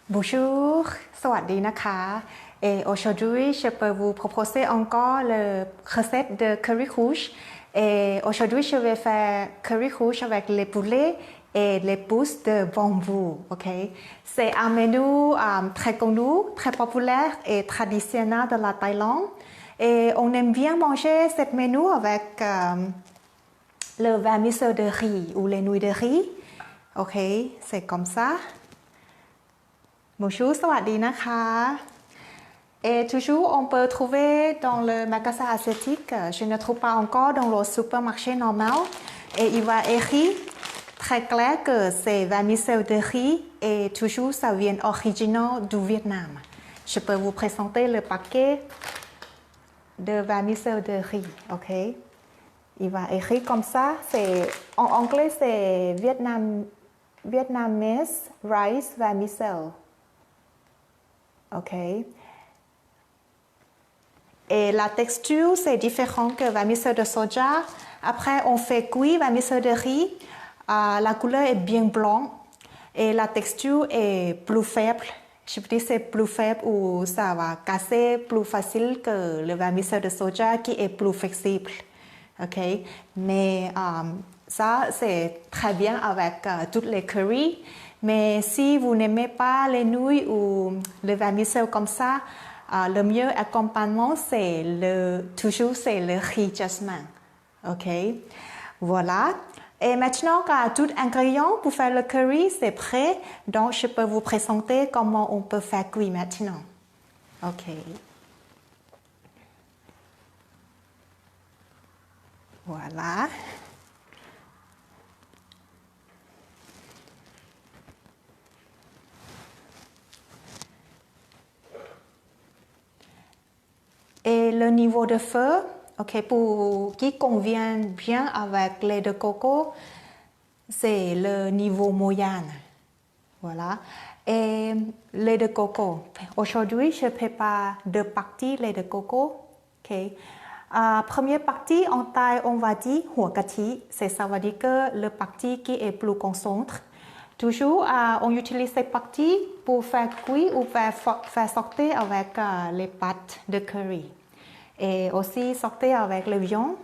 Bonjour, สวัสดีนะคะ Et aujourd'hui, je peux vous proposer encore la recette de curry rouge. Et aujourd'hui, je vais faire curry rouge avec les poulets et les pousses de bambou. Ok? C'est un menu très connu, très populaire et traditionnel de la Thaïlande. Et on aime bien manger ce menu avec le vermicelle de riz ou les nouilles de riz. Ok? C'est comme ça. Bonjour, สวัสดีนะคะ Et toujours, on peut trouver dans le magasin asiatique. Je ne trouve pas encore dans le supermarché normal. Et il va écrire très clair que c'est vermicelle de riz et toujours ça vient original du Vietnam. Je peux vous présenter le paquet de vermicelle de riz, ok? Il va écrire comme ça. En anglais, c'est Vietnamese rice vermicelle. Ok. Et la texture, c'est différent que vermicelle de soja. Après, on fait cuire vermicelle de riz. La couleur est bien blanche et la texture est plus faible. Je peux dire c'est plus faible ou ça va casser plus facile que le vermicelle de soja qui est plus flexible. Ok. Mais ça, c'est très bien avec toutes les currys. Mais si vous n'aimez pas les nouilles ou le vermicelle comme ça, le mieux accompagnement, toujours c'est le riz jasmin. Ok, voilà. Et maintenant que tout ingrédient pour faire le curry, c'est prêt. Donc, je peux vous présenter comment on peut faire cuire maintenant. Ok. Voilà. Et le niveau de feu, ok, pour qui convient bien avec lait de coco, c'est le niveau moyen. Voilà. Et lait de coco. Aujourd'hui, je prépare deux parties lait de coco. Ok. Première partie, en Thaï, on va dire hua kati. Ça veut dire que le partie qui est plus concentré. Toujours, on utilise cette partie pour faire cuire ou faire sortir avec les pâtes de curry. Et aussi sortir avec le viande.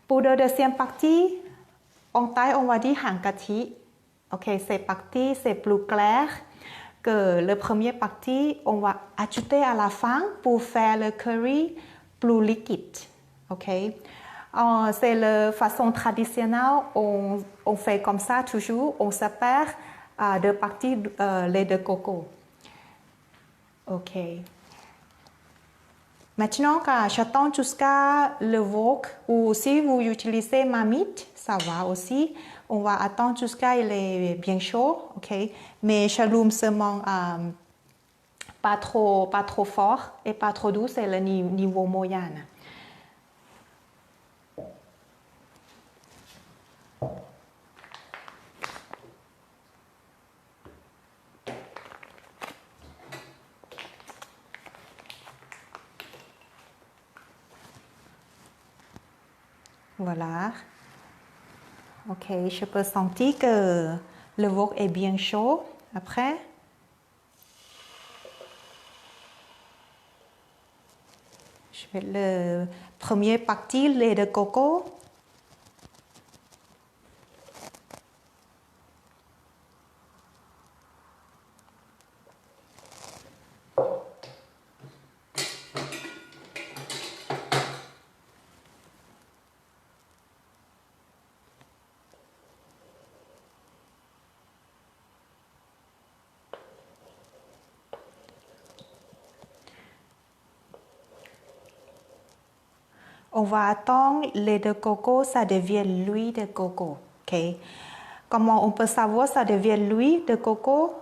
Pour la deuxième partie, en Thaï, on va dire hang kati. Ok, cette partie, c'est plus clair que la première partie. On va ajouter à la fin pour faire le curry plus liquide. Ok, c'est la façon traditionnelle. On fait comme ça toujours. On sépare deux parties lait de coco. Ok. Maintenant, j'attends jusqu'à le wok ou si vous utilisez marmite, ça va aussi. On va attendre jusqu'à il est bien chaud, ok. Mais j'allume seulement pas trop fort et pas trop doux, c'est le niveau moyen. Voilà. Ok, je peux sentir que le wok est bien chaud. Après, je vais le premier partie lait de coco. On va attendre lait de coco, ça devient l'huile de coco. Okay? Comment on peut savoir ça devient l'huile de coco?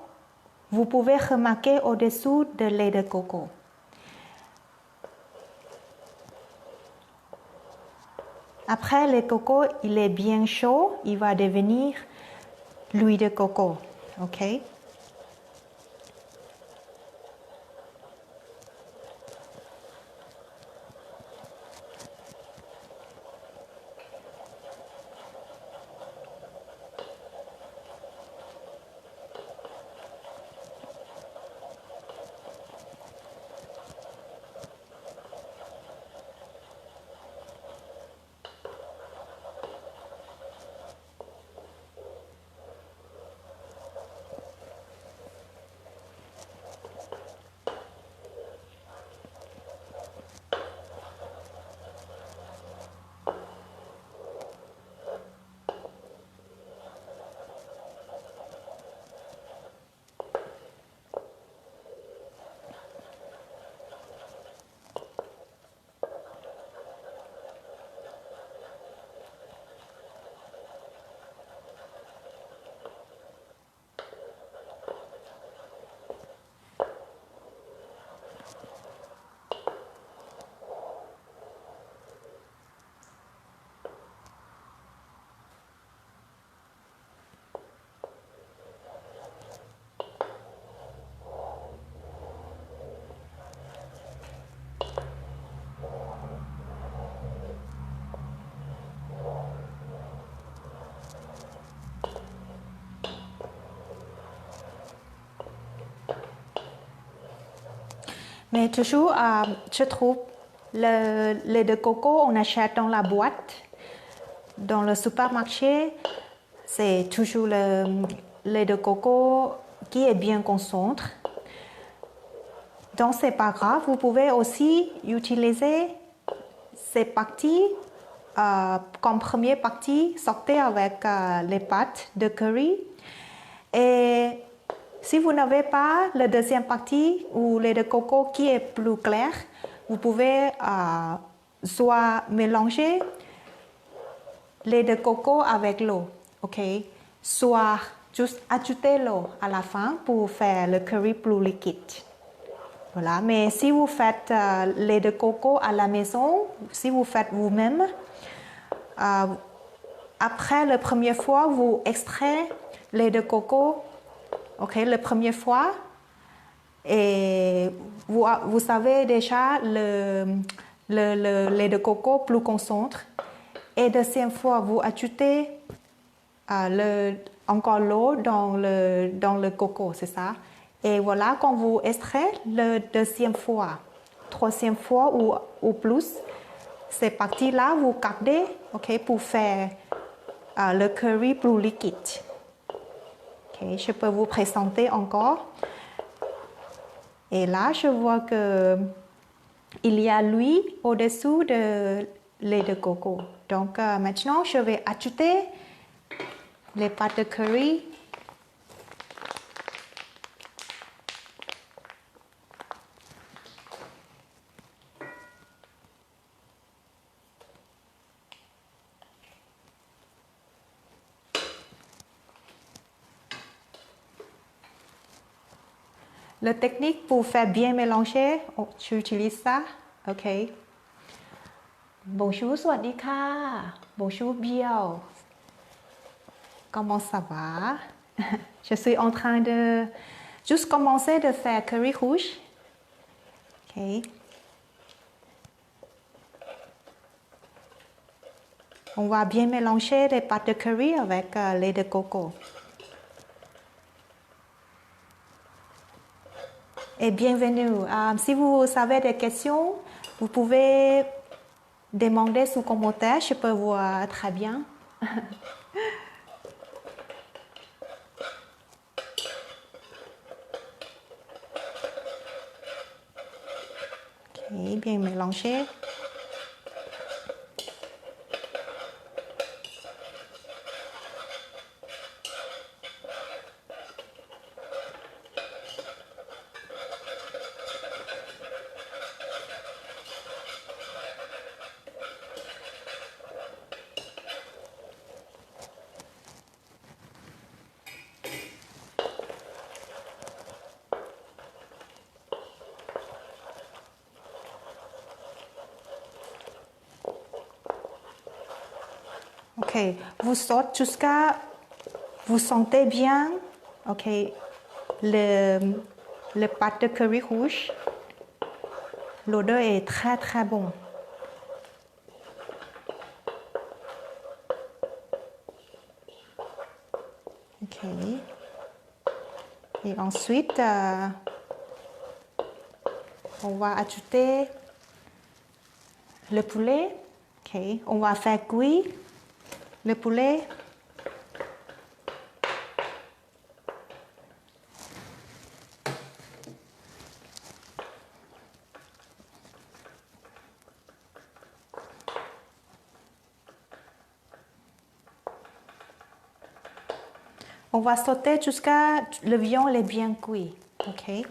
Vous pouvez remarquer au-dessous de lait de coco. Après le coco, il est bien chaud, il va devenir l'huile de coco. Ok? Mais toujours, je trouve, le lait de coco, on achète dans la boîte, dans le supermarché, c'est toujours le lait de coco qui est bien concentré. Donc, c'est pas grave. Vous pouvez aussi utiliser ces parties comme première partie, sortez avec les pâtes de curry. Et si vous n'avez pas la deuxième partie ou lait de coco qui est plus clair, vous pouvez soit mélanger lait de coco avec l'eau, ok? Soit juste ajouter l'eau à la fin pour faire le curry plus liquide. Voilà, mais si vous faites lait de coco à la maison, si vous faites vous-même, après la première fois, vous extrayez lait de coco, ok, la première fois, et vous savez déjà le lait de coco plus concentré. Et deuxième fois, vous ajoutez encore l'eau dans le coco, c'est ça. Et voilà, quand vous extrayez la deuxième fois, troisième fois ou plus, ces parties-là, vous gardez, ok, pour faire le curry plus liquide. Okay, je peux vous présenter encore. Et là, je vois que il y a l'huile au-dessous de lait de coco. Donc maintenant, je vais ajouter les pâtes de curry. La technique pour faire bien mélanger, j'utilise ça. Ok. Bonjour, สวัสดีค่ะ Bonjour, Biao. Comment ça va? Je suis en train de juste commencer de faire curry rouge. Ok. On va bien mélanger les pâtes de curry avec lait de coco. Et bienvenue. Si vous avez des questions, vous pouvez demander sous commentaire. Je peux voir très bien. Ok, bien mélangé. Ok, vous sortez jusqu'à vous sentez bien, ok, le pâte de curry rouge. L'odeur est très très bonne. Ok. Et ensuite, on va ajouter le poulet. Ok. On va faire cuire le poulet. On va sauter jusqu'à le viande est bien cuit. Ok.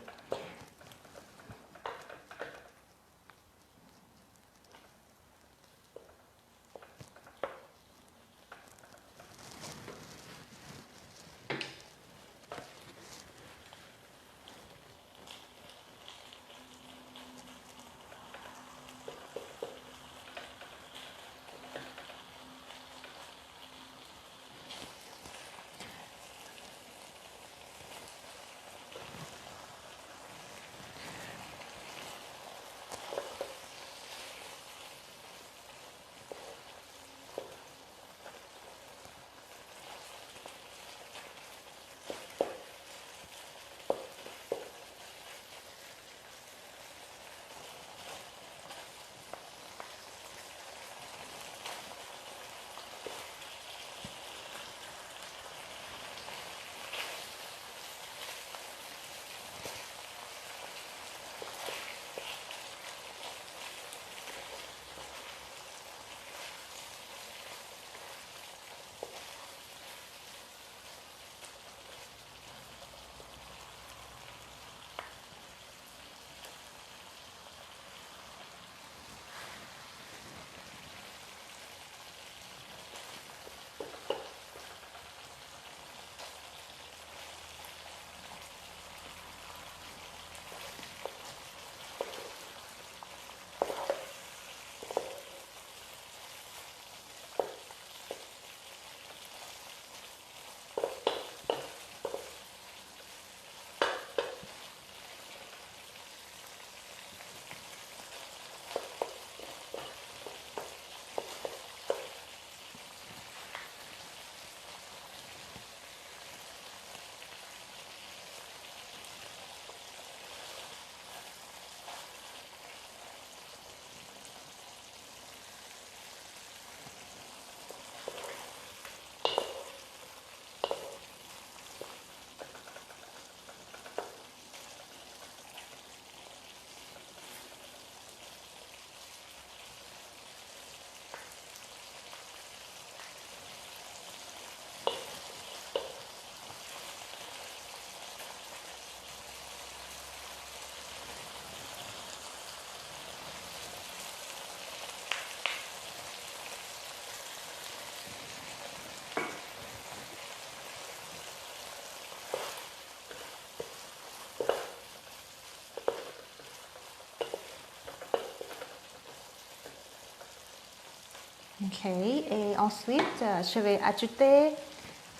Ok, et ensuite, je vais ajouter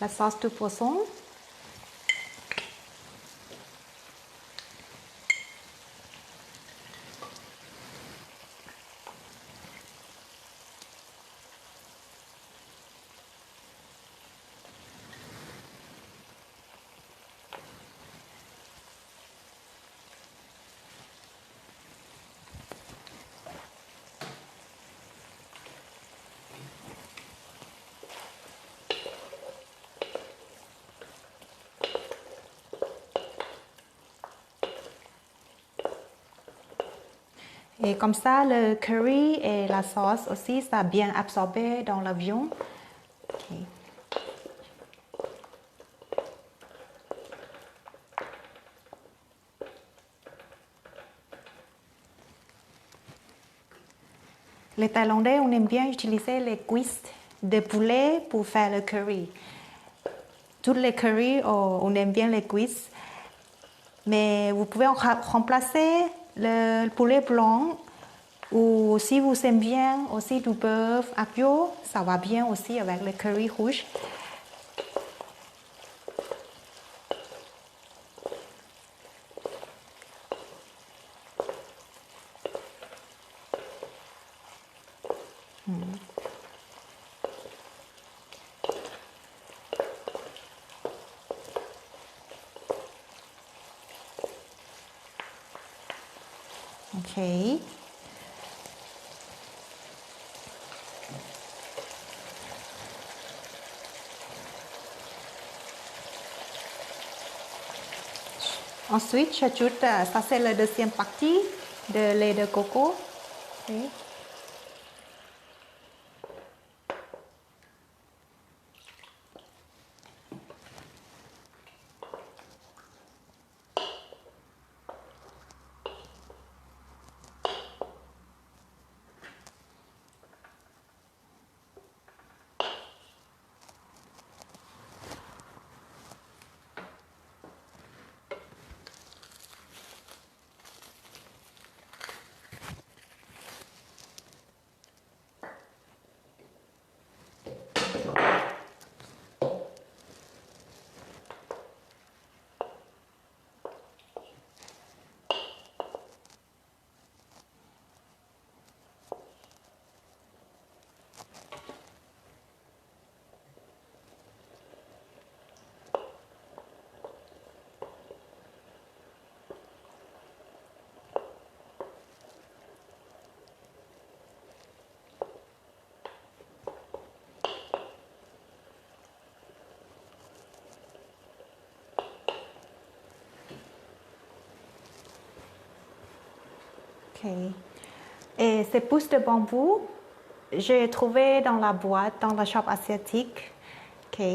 la sauce de poisson. Et comme ça, le curry et la sauce aussi, ça a bien absorbé dans la viande. Okay. Les Thaïlandais, on aime bien utiliser les cuisses de poulet pour faire le curry. Toutes les currys, on aime bien les cuisses. Mais vous pouvez remplacer le poulet blanc ou si vous aimez bien aussi du bœuf agneau, ça va bien aussi avec le curry rouge. Ok. Ensuite, j'ajoute, ça c'est la deuxième partie de lait de coco. Okay. Ok. Et ces pousses de bambou, j'ai trouvé dans la boîte, dans la shop asiatique. Ok.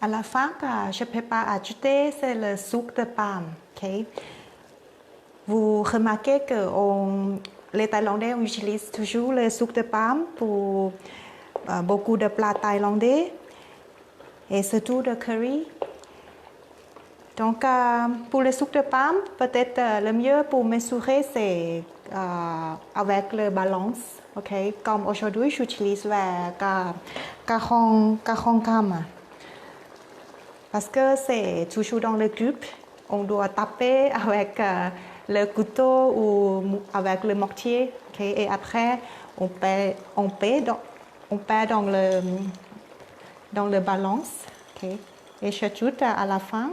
À la fin, je prépare à ajouter, c'est le sucre de palme. Okay. Vous remarquez que les Thaïlandais utilisent toujours le sucre de palme pour beaucoup de plats thaïlandais et surtout de curry. Donc, pour le sucre de palme, peut-être le mieux pour mesurer, c'est avec la balance. Okay. Comme aujourd'hui, j'utilise 40 grammes. Parce que c'est toujours dans le cube, on doit taper avec le couteau ou avec le mortier. Okay? Et après, on pèse dans dans le balance. Ok. Et j'ajoute à la fin.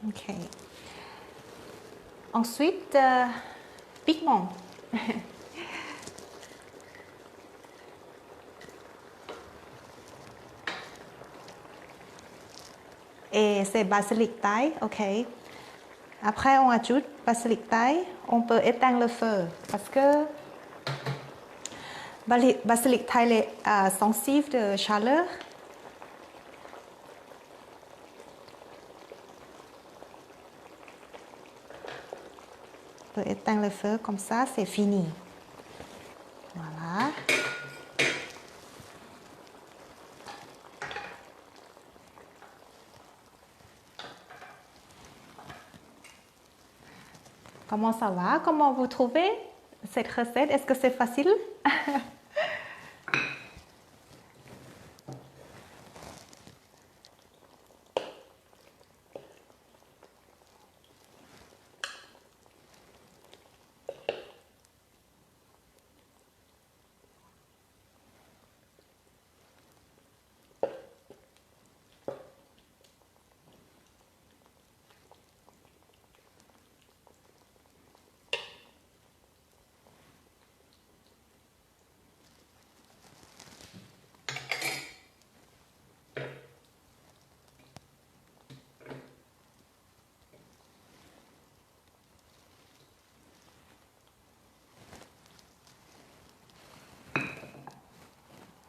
Ok. Ensuite, pigment. Et c'est basilic thaï, ok. Après, on ajoute basilic thaï. On peut éteindre le feu parce que basilic thaï est sensible de chaleur. On peut éteindre le feu comme ça, c'est fini. Voilà. Comment ça va? Comment vous trouvez cette recette? Est-ce que c'est facile?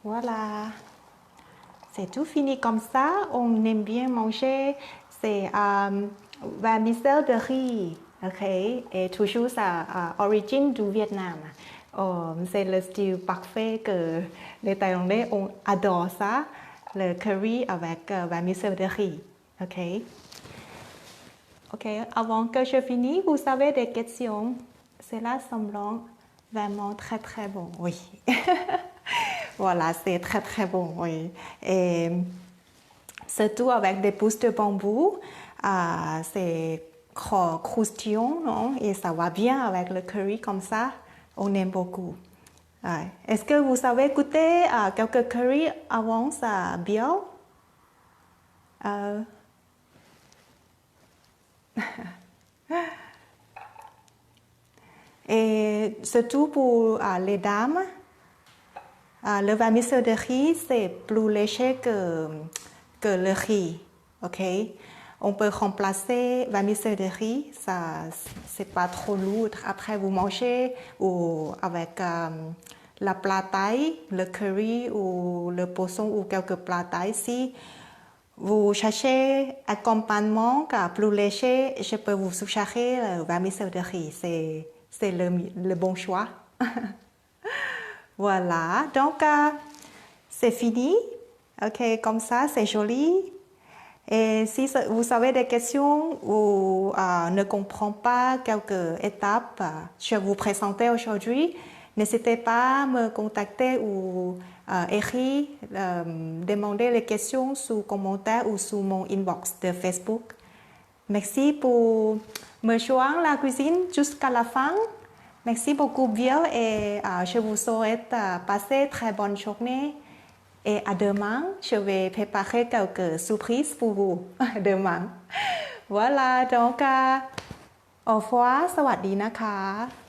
Voilà, c'est tout fini comme ça. On aime bien manger, c'est vermicelle de riz, ok, et toujours ça origine du Vietnam. C'est le style parfait que les Thaïlandais adorent ça, le curry avec vermicelle de riz, ok. Ok, avant que je finisse, vous avez des questions? Cela semble vraiment très très bon, oui. Voilà, c'est très très bon, oui. Et surtout avec des pousses de bambou, c'est croustillant, non? Et ça va bien avec le curry comme ça. On aime beaucoup. Ouais. Est-ce que vous avez goûté quelques curry avant ça bio? Et surtout pour les dames, le vermicelle de riz, c'est plus léger que le riz. Ok? On peut remplacer vermicelle de riz, ça, c'est pas trop lourd. Après, vous mangez ou avec la plat thaï, le curry ou le poisson ou quelques plats thaï. Si vous cherchez accompagnement plus léger, je peux vous suggérer le vermicelle de riz. C'est le bon choix. Voilà, donc c'est fini. Ok, comme ça, c'est joli. Et si vous avez des questions ou ne comprenez pas quelques étapes, je vais vous présenter aujourd'hui. N'hésitez pas à me contacter ou écrire, demander les questions sous commentaire ou sous mon inbox de Facebook. Merci pour me joindre la cuisine jusqu'à la fin. Merci beaucoup, Bill, et je vous souhaite passer très bonne journée. Et à demain, je vais préparer quelques surprises pour vous demain. Voilà, donc au revoir, สวัสดีนะคะ